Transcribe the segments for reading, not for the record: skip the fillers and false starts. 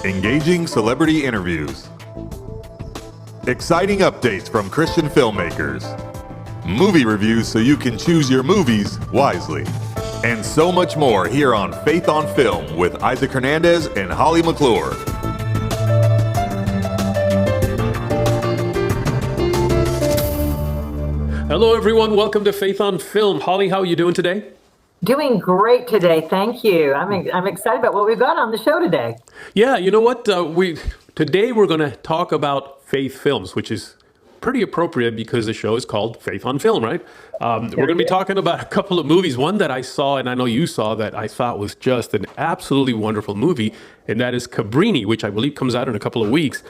engaging celebrity interviews, exciting updates from Christian filmmakers, movie reviews so you can choose your movies wisely, and so much more here on Faith on Film with Isaac Hernandez and Holly McClure. Hello, everyone. Welcome to Faith on Film. Holly, how are you doing today? Doing great today, thank you. I'm excited about what we've got on the show today. Yeah, you know what? Today we're going to talk about faith films, which is pretty appropriate because the show is called Faith on Film, right? We're going to be talking about a couple of movies. One that I saw, and I know you saw, that I thought was just an absolutely wonderful movie, and that is CABRINI, which I believe comes out in a couple of weeks.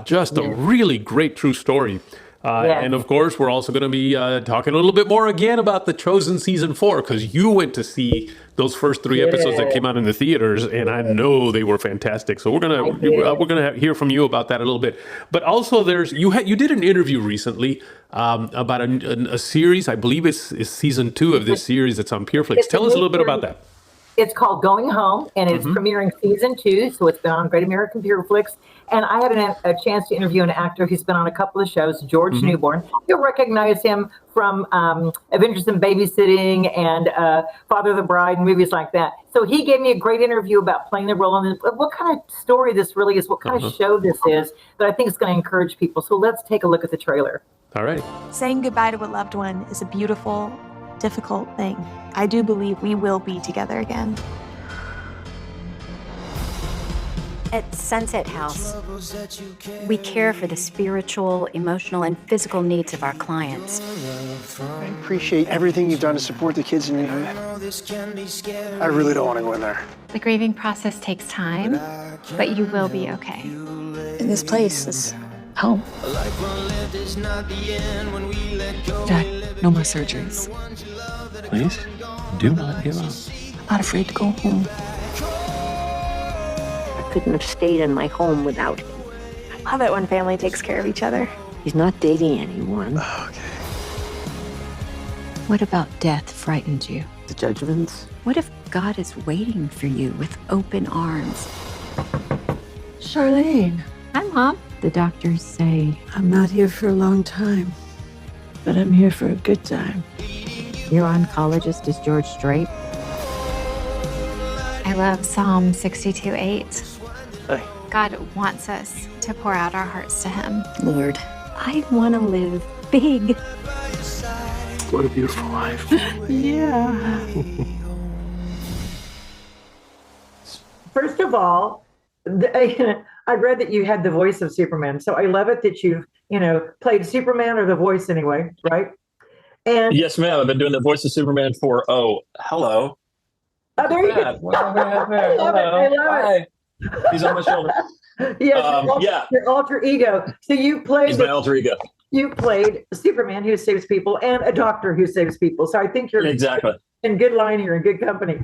Just a really great true story. And of course, we're also going to be talking a little bit more again about The Chosen Season 4, because you went to see those first 3 episodes that came out in the theaters, and I know they were fantastic. So we're gonna hear from you about that a little bit. But also, you did an interview recently about a series. I believe it's season 2 of this series that's on PureFlix. Tell us a little bit about that. It's called Going Home, and it's premiering season 2, so it's been on Great American PureFlix. And I had a chance to interview an actor who's been on a couple of shows, George Newbern. You'll recognize him from Adventures in Babysitting and Father of the Bride and movies like that. So he gave me a great interview about playing the role and what kind of story this really is, what kind of show this is that I think is going to encourage people. So let's take a look at the trailer. All right. Saying goodbye to a loved one is a beautiful, difficult thing. I do believe we will be together again. At Sunset House, we care for the spiritual, emotional, and physical needs of our clients. I appreciate everything you've done to support the kids in your unit. I really don't want to go in there. The grieving process takes time, but you will be okay. And this place is home. Jack, no more surgeries. Please, do not give up. I'm not afraid to go home. I couldn't have stayed in my home without him. I love it when family takes care of each other. He's not dating anyone. Okay. What about death frightened you? The judgments? What if God is waiting for you with open arms? Charlene, Hi, Mom. the doctors say I'm not here for a long time, but I'm here for a good time. Your oncologist is George Strait. I love Psalm 62:8. Hey. God wants us to pour out our hearts to Him. Lord, I want to live big. What a beautiful life. Yeah. First of all, I read that you had the voice of Superman, so I love it that you've played Superman, or the voice anyway, right? And yes, ma'am. I've been doing the voice of Superman for hello. Oh, there you go. I love it. I love it. He's on my shoulder. Yes, your alter ego. So you played. He's my alter ego. You played Superman who saves people and a doctor who saves people. So I think you're Exactly. in good line here, in good company.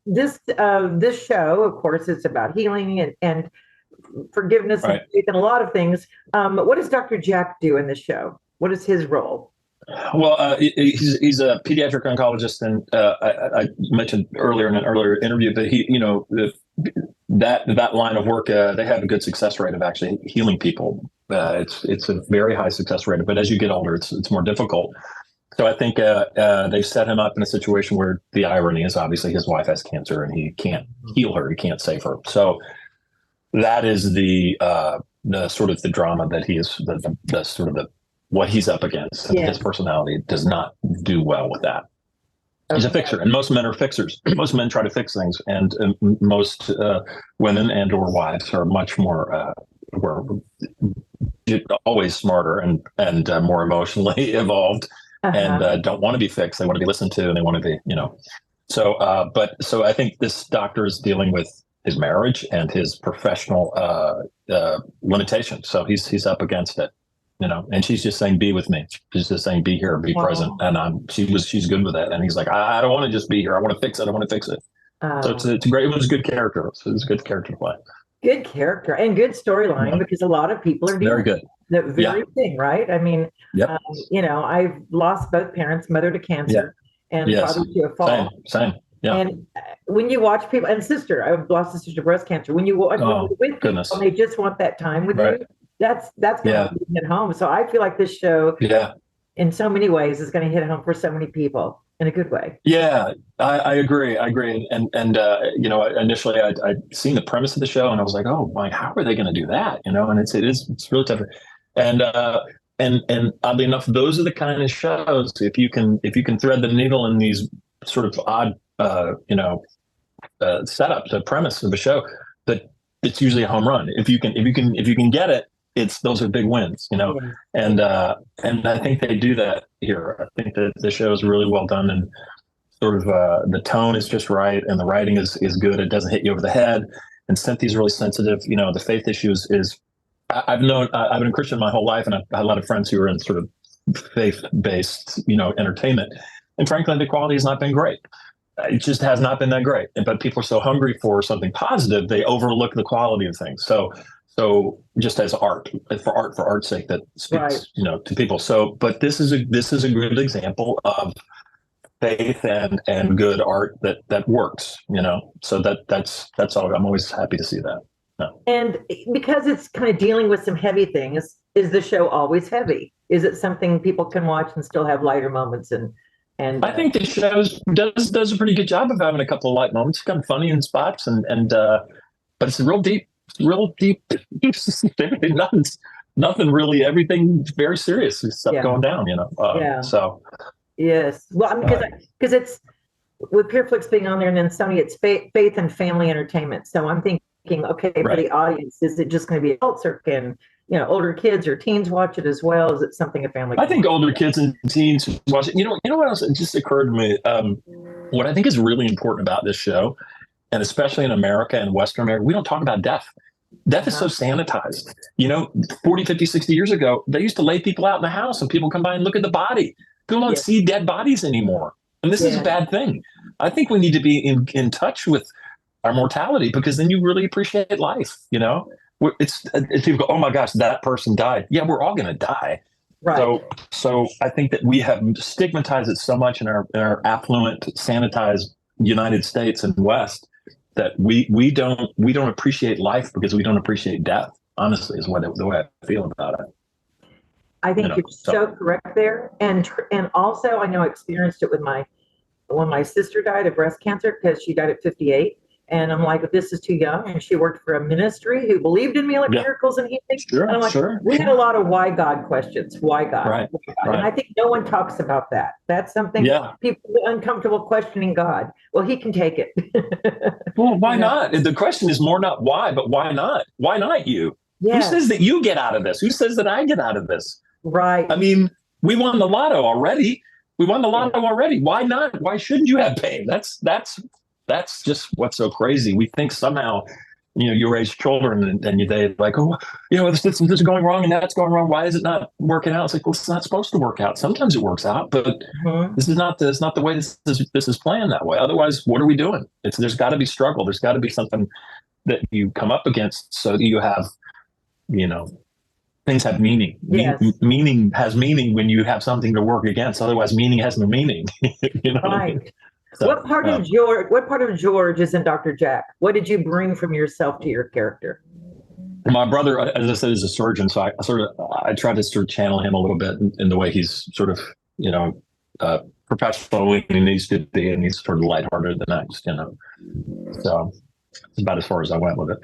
This show, of course, it's about healing and forgiveness and faith and a lot of things. What does Dr. Jack do in this show? What is his role? Well, he's a pediatric oncologist, and I mentioned earlier in an earlier interview that that line of work, they have a good success rate of actually healing people. It's a very high success rate, but as you get older, it's more difficult. So I think they've set him up in a situation where the irony is obviously his wife has cancer and he can't heal her, he can't save her. So that is the sort of the drama that he is, the sort of the what he's up against. And his personality does not do well with that. He's a fixer, and most men are fixers. Most men try to fix things, and most women and or wives are much more always smarter and more emotionally evolved, and don't want to be fixed. They want to be listened to, and they want to be, So I think this doctor is dealing with his marriage and his professional limitations. So he's up against it. And she's just saying, be with me. She's just saying, be here, be present. And she's good with it. And he's like, I don't want to just be here. I want to fix it. I want to fix it. So it's great. It was a good character. So it's a good character to play. Good character and good storyline, because a lot of people are doing very good. The very thing, right? I mean, I've lost both parents, mother to cancer and father to a fall. Same. Yeah. And when you watch people, and sister, I've lost a sister to breast cancer. When you watch people with people, and they just want that time with you, that's going to hit home. So I feel like this show, in so many ways, is going to hit home for so many people in a good way. Yeah, I agree. And initially I'd seen the premise of the show and I was like, oh my, how are they going to do that? And it's really tough. And oddly enough, those are the kind of shows, if you can thread the needle in these sort of odd, setup, the premise of the show, that it's usually a home run. If you can get it, those are big wins, and I think they do that here. I think that the show is really well done, and sort of the tone is just right, and the writing is good. It doesn't hit you over the head, and Cynthia's really sensitive. The faith issues is I've been a Christian my whole life, and I've had a lot of friends who are in sort of faith-based, entertainment, and frankly, the quality has not been great. It just has not been that great. But people are so hungry for something positive, they overlook the quality of things. So just as for art's sake, that speaks, to people. So, but this is a good example of faith and good art that works, So that's all. I'm always happy to see that. No. And because it's kind of dealing with some heavy things, is the show always heavy? Is it something people can watch and still have lighter moments? And I think the show does a pretty good job of having a couple of light moments. It's kind of funny in spots, but it's real deep. Nothing really. Everything very serious stuff going down. So yes. Well, I mean, because it's with PureFlix being on there, and then Sony, it's faith and family entertainment. So I'm thinking, okay, for the audience, is it just going to be adults, or can older kids or teens watch it as well? Is it something a family? I think older kids and teens watch it. You know what else? It just occurred to me. What I think is really important about this show, and especially in America and Western America, we don't talk about death. Death is so sanitized. 40, 50, 60 years ago, they used to lay people out in the house and people come by and look at the body. People don't see dead bodies anymore. And this is a bad thing. I think we need to be in touch with our mortality, because then you really appreciate life. It's people go, oh my gosh, that person died. Yeah, we're all going to die. Right. So I think that we have stigmatized it so much in our affluent, sanitized United States and West, that we don't appreciate life because we don't appreciate death. Honestly, is the way I feel about it. I think you're so correct there, and also I know I experienced it with when my sister died of breast cancer, because she died at 58. And I'm like, this is too young. And she worked for a ministry who believed in miracles and healing. Sure, and I'm like, we had a lot of why God questions. Why God? Right. And I think no one talks about that. That's something people are uncomfortable questioning God. Well, he can take it. Well, why not? The question is more not why, but why not? Why not you? Who says that you get out of this? Who says that I get out of this? Right. I mean, we won the lotto already. Why not? Why shouldn't you have pain? That's just what's so crazy. We think somehow, you raise children and they like, oh, this is going wrong and that's going wrong. Why is it not working out? It's like, well, it's not supposed to work out. Sometimes it works out, but this is not the way this is planned that way. Otherwise, what are we doing? There's got to be struggle. There's got to be something that you come up against so that you have, things have meaning. Yes. Meaning has meaning when you have something to work against. Otherwise, meaning has no meaning. Right. So, what part of George is in Dr. Jack? What did you bring from yourself to your character? My brother, as I said, is a surgeon, so I try to sort of channel him a little bit in the way he's sort of, professional when he needs to be, and he's sort of lighthearted the next, So it's about as far as I went with it.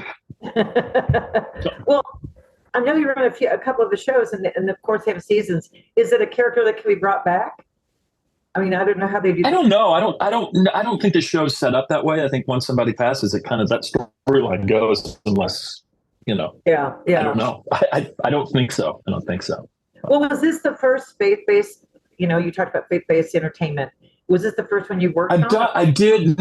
Well, I know you're on a couple of the shows, and of course they have seasons. Is it a character that can be brought back? I mean, I don't know how they do that. I don't know. I don't think the show's set up that way. I think once somebody passes, it kind of that storyline goes, unless, Yeah. I don't know. I don't think so. Well, was this the first faith-based, you talked about faith-based entertainment. Was this the first one you worked on? I did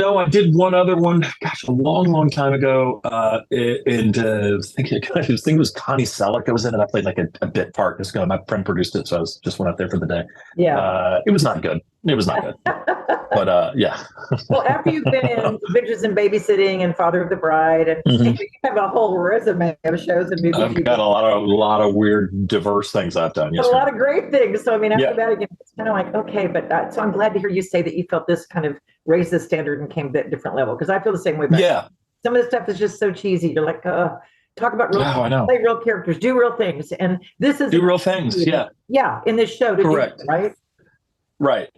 one other one, gosh, a long, long time ago. I think it was Connie Selleck that was in it. I played like a bit part. My friend produced it, so I just went out there for the day. Yeah. It was not good. Yeah. Well, after you've been in Bitches and Babysitting and Father of the Bride, and you have a whole resume of shows and movies. I've got a lot of weird, diverse things I've done. Yes, a lot of great things. So I mean, after Yeah. that, again, it's kind of like, okay, but so I'm glad to hear you say that you felt this kind of raised the standard and came to a different level, because I feel the same way. Yeah. Some of the stuff is just so cheesy. You're like, talk about real, I know. play real characters, do real things, and this is Do real things. Yeah. Yeah, in this show, Correct. Right. Right.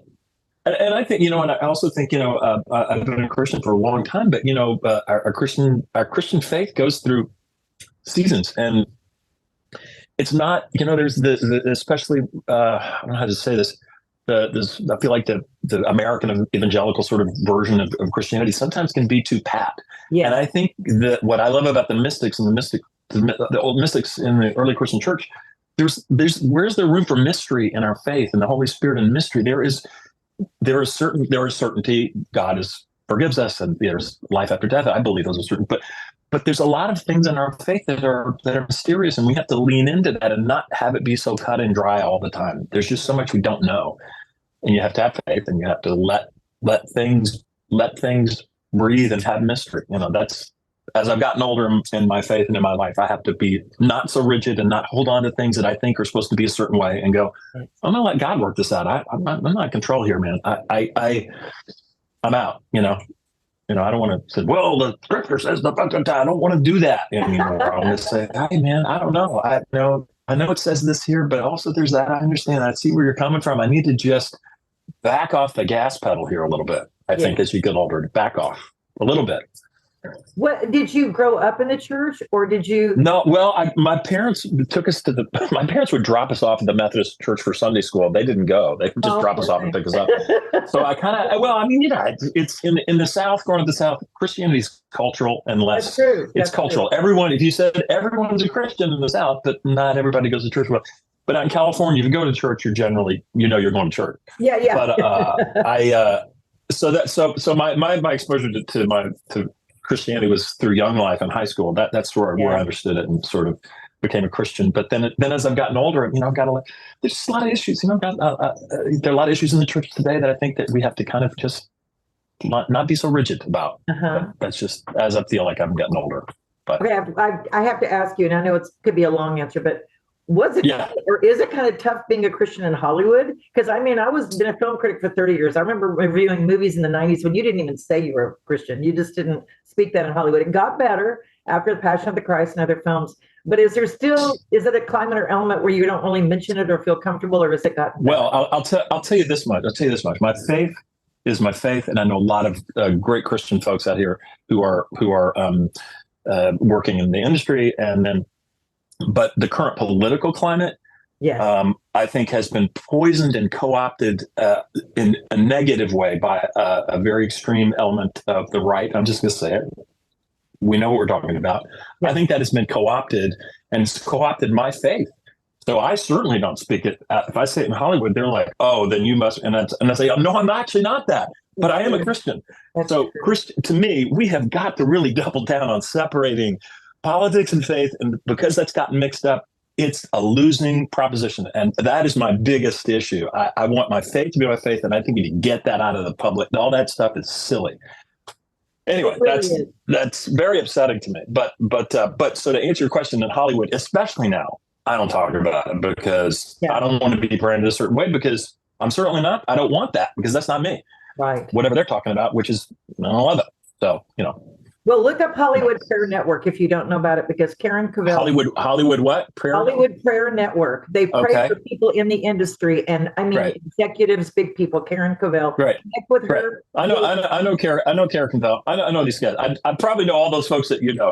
And I think, and I also think, I've been a Christian for a long time, but, our Christian faith goes through seasons, and it's not, there's especially, I don't know how to say this, I feel like the American evangelical sort of version of Christianity sometimes can be too pat. Yeah. And I think that what I love about the mystics and the old mystics in the early Christian church, where's there room for mystery in our faith and the Holy Spirit and mystery? There is certainty. God forgives us, and there's life after death. I believe those are certain, but there's a lot of things in our faith that are mysterious, and we have to lean into that and not have it be so cut and dry all the time. There's just so much we don't know, and you have to have faith, and you have to let things breathe and have mystery. That's, as I've gotten older in my faith and in my life, I have to be not so rigid and not hold on to things that I think are supposed to be a certain way, and go, I'm going to let God work this out. I'm not in control here, man. I'm out, I don't want to say, well, the scripture says I don't want to do that anymore. I'm going to say, hey, man, I don't know. I know it says this here, but also there's that. I understand. I see where you're coming from. I need to just back off the gas pedal here a little bit. I think as you get older, to back off a little bit. What, did you grow up in the church, or did you? No, well, my parents took us to my parents would drop us off at the Methodist church for Sunday school. They didn't go. They would just drop us off and pick us up. So I kind of, it's in the South, growing up in the South, Christianity is cultural and less. That's true. It's cultural. True. Everyone, if you said everyone's a Christian in the South, but not everybody goes to church. But out in California, if you go to church, you're generally, you're going to church. Yeah. But so my exposure to Christianity was through Young Life in high school. That's where I understood it and sort of became a Christian. But then as I've gotten older, I've got there's just a lot of issues. There are a lot of issues in the church today that I think that we have to kind of just not be so rigid about. That's just as I feel like I'm getting older. But okay, I have to ask you, and I know it could be a long answer, but was it or is it kind of tough being a Christian in Hollywood? Because I was been a film critic for 30 years. I remember reviewing movies in the 90s when you didn't even say you were a Christian. You just didn't speak that in Hollywood. It got better after The Passion of the Christ and other films. But is it a climate or element where you don't really mention it or feel comfortable, or has it gotten better? Well, I'll tell you this much. My faith is my faith, and I know a lot of great Christian folks out here who are working in the industry, but the current political climate, I think, has been poisoned and co-opted in a negative way by a very extreme element of the right. I'm just going to say it. We know what we're talking about. I think that has been co-opted, and it's co-opted my faith. So I certainly don't speak it. If I say it in Hollywood, they're like, "Oh, then you must." And I say, "No, I'm actually not that, but I am a Christian." So, to me, we have got to really double down on separating politics and faith, and because that's gotten mixed up, it's a losing proposition, and that is my biggest issue. I want my faith to be my faith, and I think if you get that out of the public, all that stuff is silly. Anyway, that's very upsetting to me. But so to answer your question, in Hollywood, especially now, I don't talk about it because I don't want to be branded a certain way, because I'm certainly not. I don't want that, because that's not me. Right. Whatever they're talking about, which is, I don't love it. So, Well, look up Hollywood Prayer Network if you don't know about it, because Karen Cavell. Hollywood what? Hollywood Prayer Network. They pray for people in the industry, and executives, big people. Karen Cavell. Right. Connect with her. I know Karen. I know Karen Cavell. I know these guys. I probably know all those folks that you know.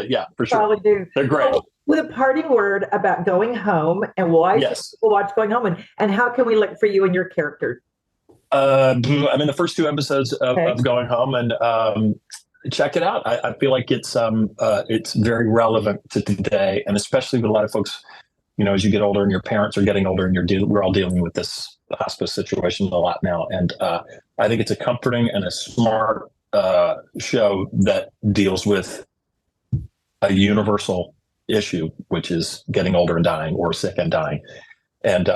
Yeah, for sure. Probably do. They're great. So, with a parting word about going home, and why should people watch Going Home, and how can we look for you and your character? I'm in the first 2 episodes of Going Home, and check it out. I feel like it's very relevant to today, and especially with a lot of folks, as you get older and your parents are getting older, and we're all dealing with this hospice situation a lot now. And I think it's a comforting and a smart show that deals with a universal issue, which is getting older and dying, or sick and dying. And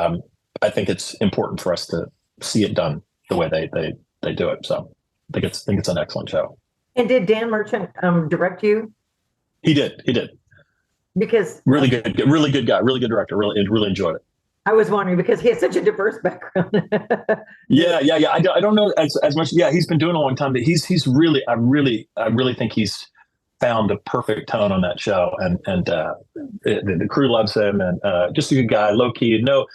I think it's important for us to see it done the way they do it. So I think it's an excellent show. And did Dan Merchant direct you? He did. Because really good guy, really good director. Really enjoyed it. I was wondering because he has such a diverse background. Yeah. I don't know as much. Yeah, he's been doing it a long time, but he's really, I really think he's found a perfect tone on that show, and the crew loves him, and just a good guy, low key. No,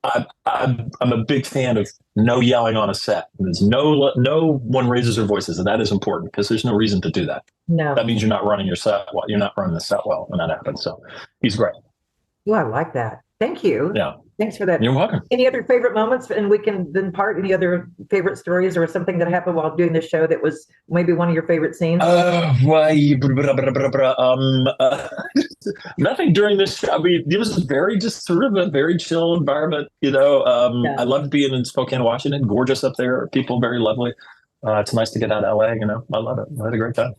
I'm a big fan of no yelling on a set. There's no one raises their voices, and that is important because there's no reason to do that. No, that means you're not running your set well. You're not running the set well when that happens. So he's great. Oh, I like that. Thank you. Yeah. Thanks for that. You're welcome. Any other favorite moments, and we can then part any other favorite stories or something that happened while doing this show that was maybe one of your favorite scenes? Nothing during this show. I mean, it was just sort of a very chill environment. I loved being in Spokane, Washington. Gorgeous up there. People very lovely. It's nice to get out of LA. I love it. I had a great time.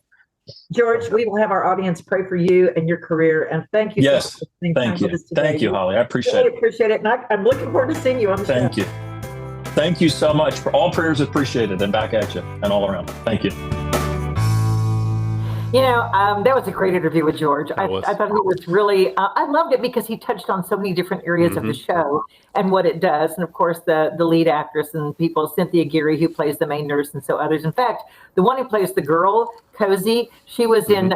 George, we will have our audience pray for you and your career, and thank you. Yes, thank you. Thank you, Holly. I appreciate it. Appreciate it. And I'm looking forward to seeing you on the show. Thank you. Thank you so much. For all prayers appreciated, and back at you and all around. Thank you. That was a great interview with George. I thought he was really, I loved it because he touched on so many different areas of the show and what it does. And of course, the lead actress and people, Cynthia Geary, who plays the main nurse, and so others. In fact, the one who plays the girl, Cozy, she was in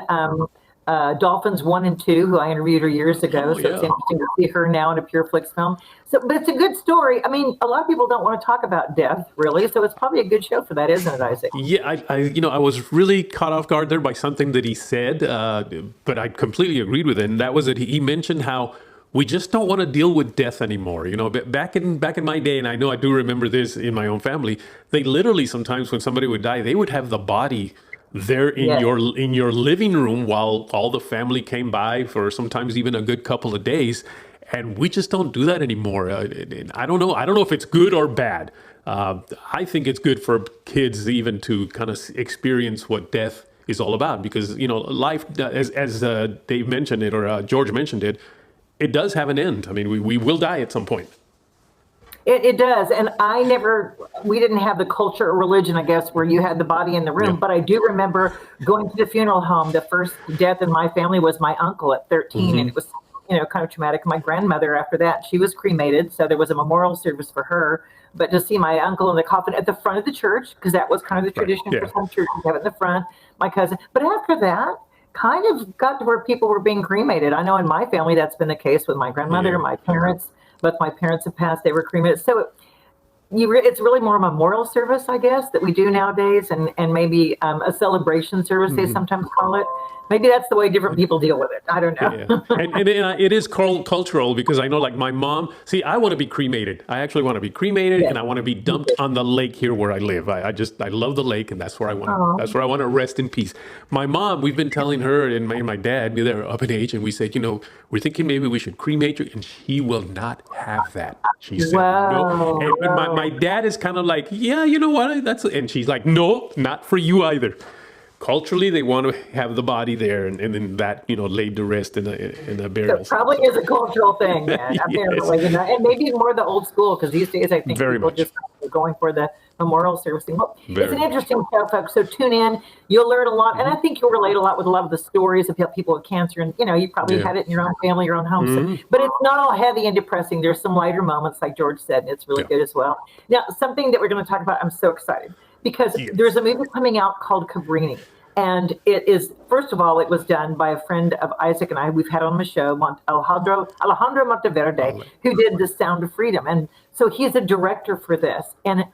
Dolphins 1 and 2, who I interviewed her years ago. It's interesting to see her now in a Pure Flix film. But it's a good story. I mean, a lot of people don't want to talk about death, really. So it's probably a good show for that, isn't it, Isaac? Yeah, I was really caught off guard there by something that he said, but I completely agreed with it. And that was that he mentioned how we just don't want to deal with death anymore. Back in my day, and I know I do remember this in my own family, they literally sometimes when somebody would die, they would have the body there in your living room while all the family came by for sometimes even a good couple of days, and we just don't do that anymore. I don't know if it's good or bad. I think it's good for kids even to kind of experience what death is all about, because life, as Dave mentioned it or George mentioned it, it does have an end. I mean, we will die at some point. It does. And we didn't have the culture or religion, I guess, where you had the body in the room. Yeah. But I do remember going to the funeral home. The first death in my family was my uncle at 13. And it was, kind of traumatic. My grandmother, after that, she was cremated. So there was a memorial service for her. But to see my uncle in the coffin at the front of the church, because that was kind of the tradition for some churches, have it in the front, my cousin. But after that, kind of got to where people were being cremated. I know in my family, that's been the case with my grandmother, my parents. Both my parents have passed, they were cremated. So it's really more a memorial service, I guess, that we do nowadays, and maybe a celebration service, they sometimes call it. Maybe that's the way different people deal with it. I don't know. Yeah. And it is cultural, because I know, like my mom, I want to be cremated. I actually want to be cremated, and I want to be dumped on the lake here where I live. I love the lake, and that's where I want. That's where I want to rest in peace. My mom, we've been telling her and my dad, they're up in age, and we said, we're thinking maybe we should cremate you, and she will not have that. She said no. And my dad is kind of like, yeah, you know what? And she's like, no, not for you either. Culturally, they want to have the body there, and then that, laid to rest in a burial. It probably is a cultural thing, apparently, and maybe more the old school, because these days I think people just are going for the memorial service thing. Well, it's an interesting show, folks. So tune in. You'll learn a lot, and I think you'll relate a lot with a lot of the stories of people with cancer, and you probably had it in your own family, your own home. So, but it's not all heavy and depressing. There's some lighter moments, like George said, and it's really good as well. Now, something that we're going to talk about, I'm so excited, because there's a movie coming out called Cabrini. And it is, first of all, it was done by a friend of Isaac and I. We've had on the show, Alejandro Monteverde, who did The Sound of Freedom. And so he's a director for this. And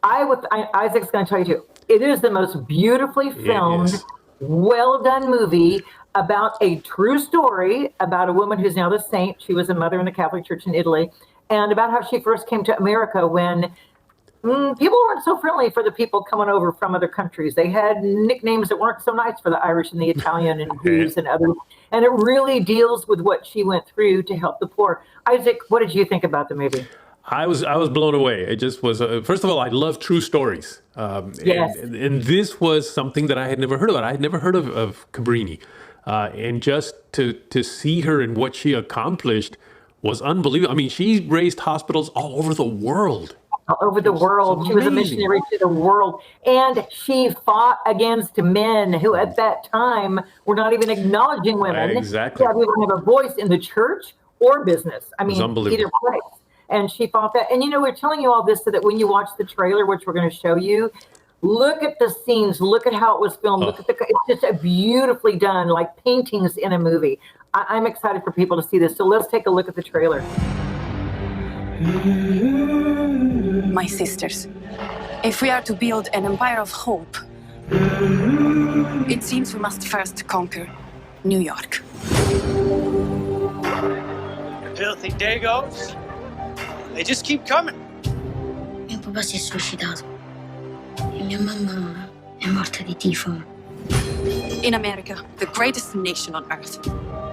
Isaac's going to tell you too, it is the most beautifully filmed, well done movie about a true story about a woman who's now the saint. She was a mother in the Catholic Church in Italy, and about how she first came to America when people weren't so friendly for the people coming over from other countries. They had nicknames that weren't so nice for the Irish and the Italian and Jews and others. And it really deals with what she went through to help the poor. Isaac, what did you think about the movie? I was blown away. It just was, first of all, I love true stories. And this was something that I had never heard about. I had never heard of Cabrini. And just to see her and what she accomplished was unbelievable. I mean, she raised hospitals all over the world. all over the world. She was a missionary to the world. And she fought against men who at that time were not even acknowledging women. Exactly. That we don't have a voice in the church or business. I mean, either place. And she fought that. And, we're telling you all this so that when you watch the trailer, which we're going to show you, look at the scenes. Look at how it was filmed. Look at it's just beautifully done, like paintings in a movie. I'm excited for people to see this. So let's take a look at the trailer. My sisters, if we are to build an empire of hope, it seems we must first conquer New York. Filthy Dagos. They just keep coming. Mio papà si è suicidato e mia mamma è morta di tifo. In America, the greatest nation on earth,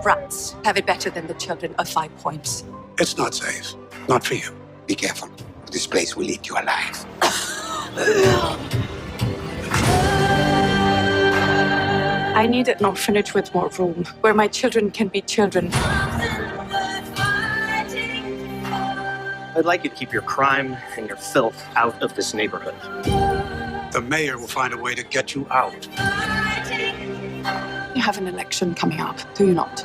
rats have it better than the children of 5 points. It's not safe. Not for you. Be careful. This place will eat you alive. I need an orphanage with more room, where my children can be children. I'd like you to keep your crime and your filth out of this neighborhood. The mayor will find a way to get you out. You have an election coming up, do you not?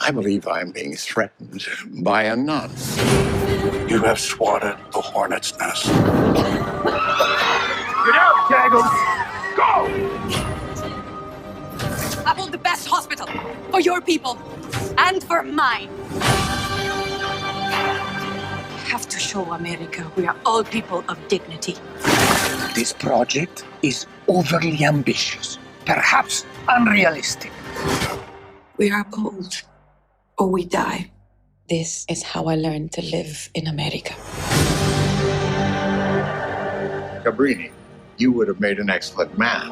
I believe I'm being threatened by a nun. You have swatted the hornet's nest. Get out, Daggles! Go! I want the best hospital for your people and for mine. We have to show America we are all people of dignity. This project is overly ambitious, perhaps unrealistic. We are bold, or we die. This is how I learned to live in America. Cabrini, you would have made an excellent man.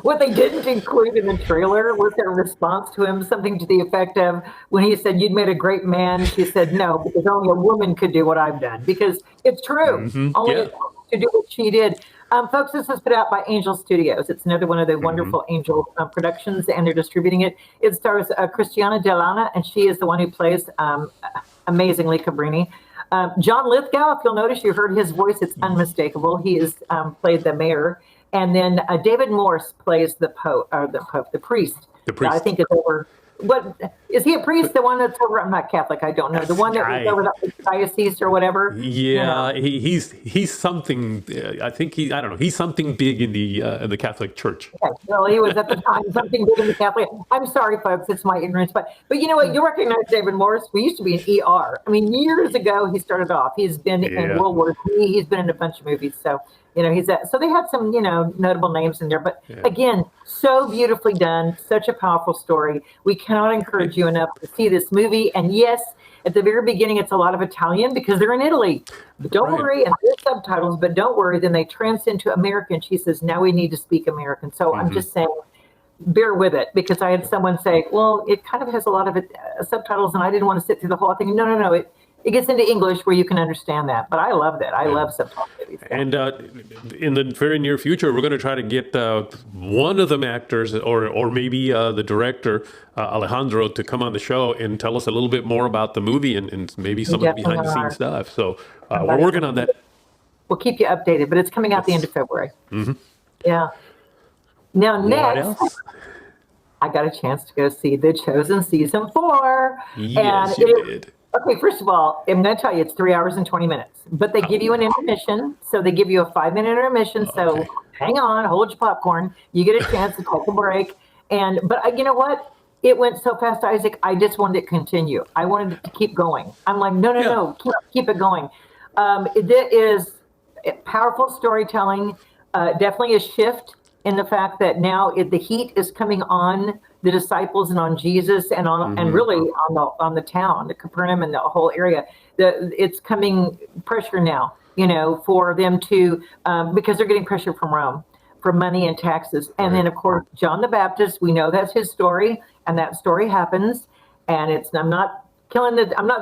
What they didn't include in the trailer was their response to him, something to the effect of, when he said, "You'd made a great man," she said, "No, because only a woman could do what I've done." Because it's true. Only a woman could do what she did. Folks, this is put out by Angel Studios. It's another one of the wonderful Angel productions, and they're distributing it. It stars Christiana Delana, and she is the one who plays, amazingly, Cabrini. John Lithgow, if you'll notice, you heard his voice. It's unmistakable. He has played the mayor. And then David Morse plays the priest. The priest. I think is over. What is he a priest? The one that's over? I'm not Catholic. I don't know. The one that was over the diocese or whatever. Yeah, he's something. I think I don't know. He's something big in the Catholic Church. Okay. Well, he was at the time something big in the Catholic. I'm sorry, folks. It's my ignorance, but you know what? You recognize David Morris. We used to be in ER. I mean, years ago he started off. He's been in World War III. He's been in a bunch of movies. So. He's so they had some, notable names in there. But again, so beautifully done, such a powerful story. We cannot encourage you enough to see this movie. And yes, at the very beginning, it's a lot of Italian because they're in Italy. But don't worry, and there's subtitles, but don't worry. Then they transcend to American. She says, now we need to speak American. So I'm just saying, bear with it, because I had someone say, well, it kind of has a lot of subtitles, and I didn't want to sit through the whole thing. No. It gets into English where you can understand that. But I love that. I love subtitle movies. And in the very near future, we're going to try to get one of them actors or maybe the director, Alejandro, to come on the show and tell us a little bit more about the movie and maybe some of the behind-the-scenes stuff. So we're working on that. We'll keep you updated, but it's coming out the end of February. Yeah. Now, next, I got a chance to go see The Chosen Season 4. Yes, you did. Okay, first of all, I'm going to tell you, it's 3 hours and 20 minutes. But they give you an intermission. So they give you a 5-minute intermission. So hang on, hold your popcorn. You get a chance to take a break. But you know what? It went so fast, Isaac, I just wanted it to continue. I wanted it to keep going. I'm like, no, keep it going. It is powerful storytelling. Definitely a shift in the fact that now the heat is coming on the disciples and on Jesus and on and really on the town, the Capernaum and the whole area. It's coming pressure now, for them to because they're getting pressure from Rome for money and taxes. And then of course John the Baptist, we know that's his story, and that story happens. And I'm not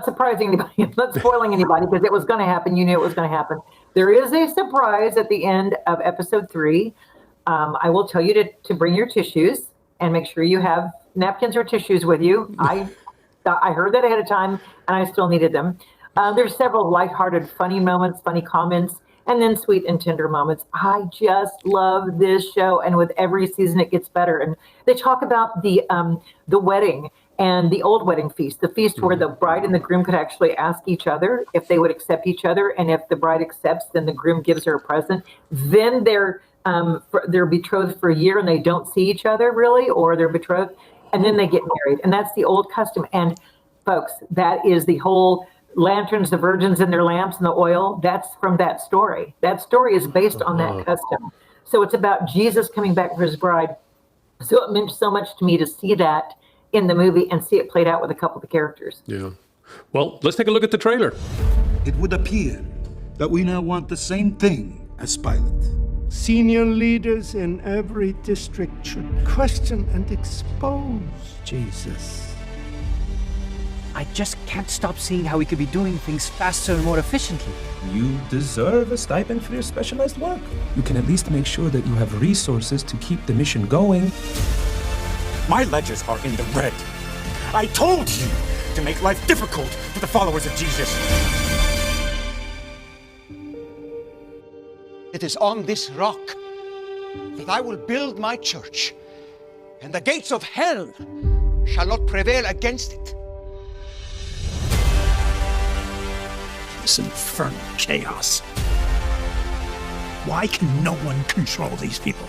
surprising anybody, I'm not spoiling anybody, because it was going to happen. You knew it was going to happen. There is a surprise at the end of episode 3. I will tell you to bring your tissues and make sure you have napkins or tissues with you. I heard that ahead of time, and I still needed them. There's several lighthearted, funny moments, funny comments, and then sweet and tender moments. I just love this show, and with every season it gets better. And they talk about the wedding and the old wedding feast, the feast where the bride and the groom could actually ask each other if they would accept each other, and if the bride accepts, then the groom gives her a present. Then they're betrothed for a year and they don't see each other really, or they're betrothed, and then they get married. And that's the old custom. And folks, that is the whole lanterns, the virgins and their lamps and the oil. That's from that story. That story is based on that custom. So it's about Jesus coming back for his bride. So it meant so much to me to see that in the movie and see it played out with a couple of the characters. Yeah. Well, let's take a look at the trailer. It would appear that we now want the same thing as Pilate. Senior leaders in every district should question and expose Jesus. I just can't stop seeing how we could be doing things faster and more efficiently. You deserve a stipend for your specialized work. You can at least make sure that you have resources to keep the mission going. My ledgers are in the red. I told you to make life difficult for the followers of Jesus. It is on this rock that I will build my church, and the gates of hell shall not prevail against it. This infernal chaos. Why can no one control these people?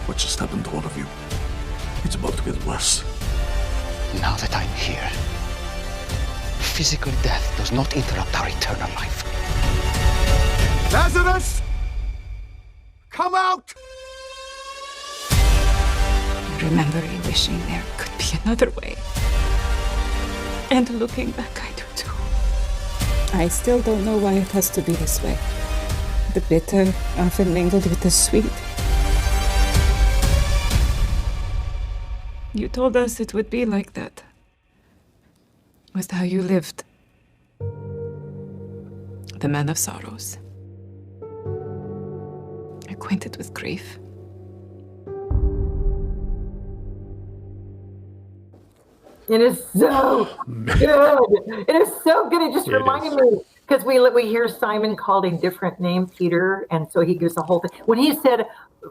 What just happened to all of you? It's about to get worse. Now that I'm here, physical death does not interrupt our eternal life. Lazarus! Come out! Remembering wishing there could be another way. And looking back, I do too. I still don't know why it has to be this way. The bitter often mingled with the sweet. You told us it would be like that. With how you lived. The man of sorrows. Acquainted with grief. It is so good. It is so good. It just reminded me, because we hear Simon called a different name, Peter, and so he gives the whole thing. When he said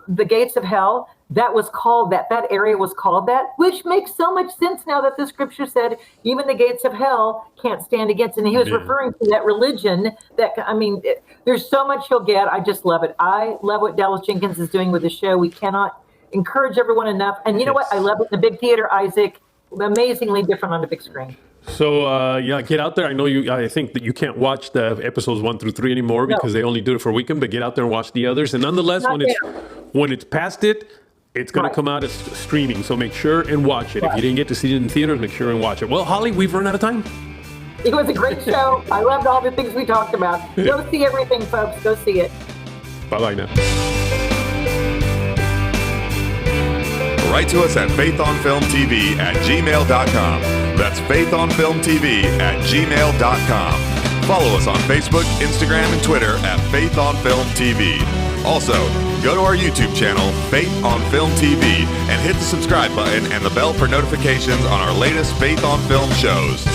the gates of hell, that was called that area was called that, which makes so much sense now that the scripture said even the gates of hell can't stand against. And he was referring to that religion that, there's so much you'll get. I just love it. I love what Dallas Jenkins is doing with the show. We cannot encourage everyone enough. And you know what? I love it in the big theater, Isaac. Amazingly different on the big screen. So get out there. I think that you can't watch the episodes 1 through 3 anymore because they only do it for a weekend. But get out there and watch the others. And nonetheless, when it's past it, it's going to come out as streaming. So make sure and watch it. If you didn't get to see it in theaters, make sure and watch it. Well, Holly, we've run out of time. It was a great show. I loved all the things we talked about. Go see everything, folks. Go see it. Bye-bye now. Write to us at faithonfilmtv@gmail.com. That's faithonfilmtv@gmail.com. Follow us on Facebook, Instagram, and Twitter at Faith on Film TV. Also, go to our YouTube channel, Faith on Film TV, and hit the subscribe button and the bell for notifications on our latest Faith on Film shows.